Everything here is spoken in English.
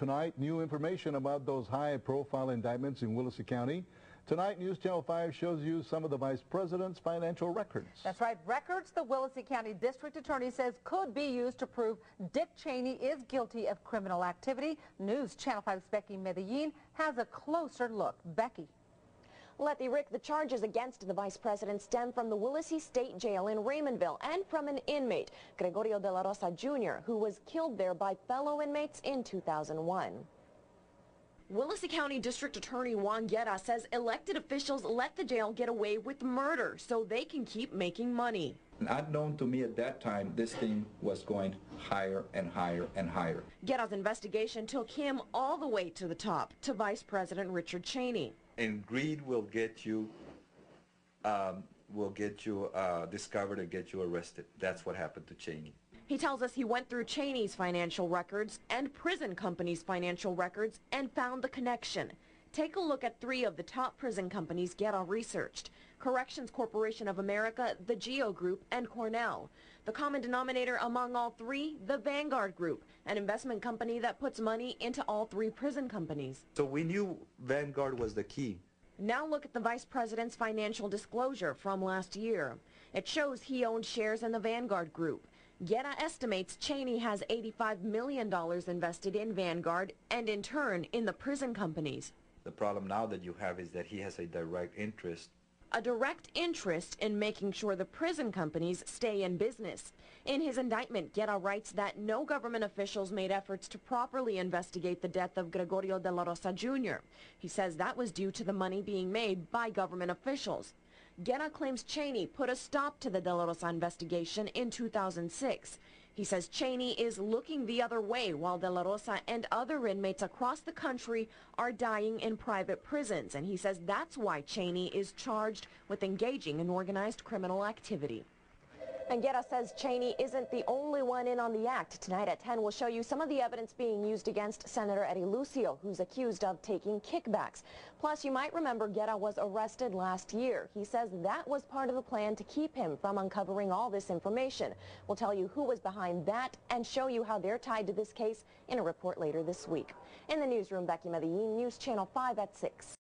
Tonight, new information about those high-profile indictments in Willacy County. Tonight, News Channel 5 shows you some of the vice president's financial records. That's right. Records the Willacy County District Attorney says could be used to prove Dick Cheney is guilty of criminal activity. News Channel 5's Becky Medellin has a closer look. Becky. Letty Rick, the charges against the vice president stem from the Willacy State Jail in Raymondville and from an inmate, Gregorio de la Rosa Jr., who was killed there by fellow inmates in 2001. Willacy County District Attorney Juan Guerra says elected officials let the jail get away with murder so they can keep making money. Unknown to me at that time, this thing was going higher and higher and higher. Guerra's investigation took him all the way to the top, to Vice President Richard Cheney. And greed will get you discovered and get you arrested. That's what happened to Cheney. He tells us he went through Cheney's financial records and prison companies' financial records and found the connection. Take a look at 3 of the top prison companies Guerra researched: Corrections Corporation of America, the Geo Group, and Cornell. The common denominator among all 3, the Vanguard Group, an investment company that puts money into all 3 prison companies. So we knew Vanguard was the key. Now look at the vice president's financial disclosure from last year. It shows he owned shares in the Vanguard Group. Guerra estimates Cheney has $85 million invested in Vanguard and in turn in the prison companies. The problem now that you have is that he has a direct interest. A direct interest in making sure the prison companies stay in business. In his indictment, Guerra writes that no government officials made efforts to properly investigate the death of Gregorio de la Rosa Jr. He says that was due to the money being made by government officials. Guerra claims Cheney put a stop to the De La Rosa investigation in 2006. He says Cheney is looking the other way while De La Rosa and other inmates across the country are dying in private prisons. And he says that's why Cheney is charged with engaging in organized criminal activity. And Guerra says Cheney isn't the only one in on the act. Tonight at 10, we'll show you some of the evidence being used against Senator Eddie Lucio, who's accused of taking kickbacks. Plus, you might remember Guerra was arrested last year. He says that was part of the plan to keep him from uncovering all this information. We'll tell you who was behind that and show you how they're tied to this case in a report later this week. In the newsroom, Becky Medellin, News Channel 5 at 6.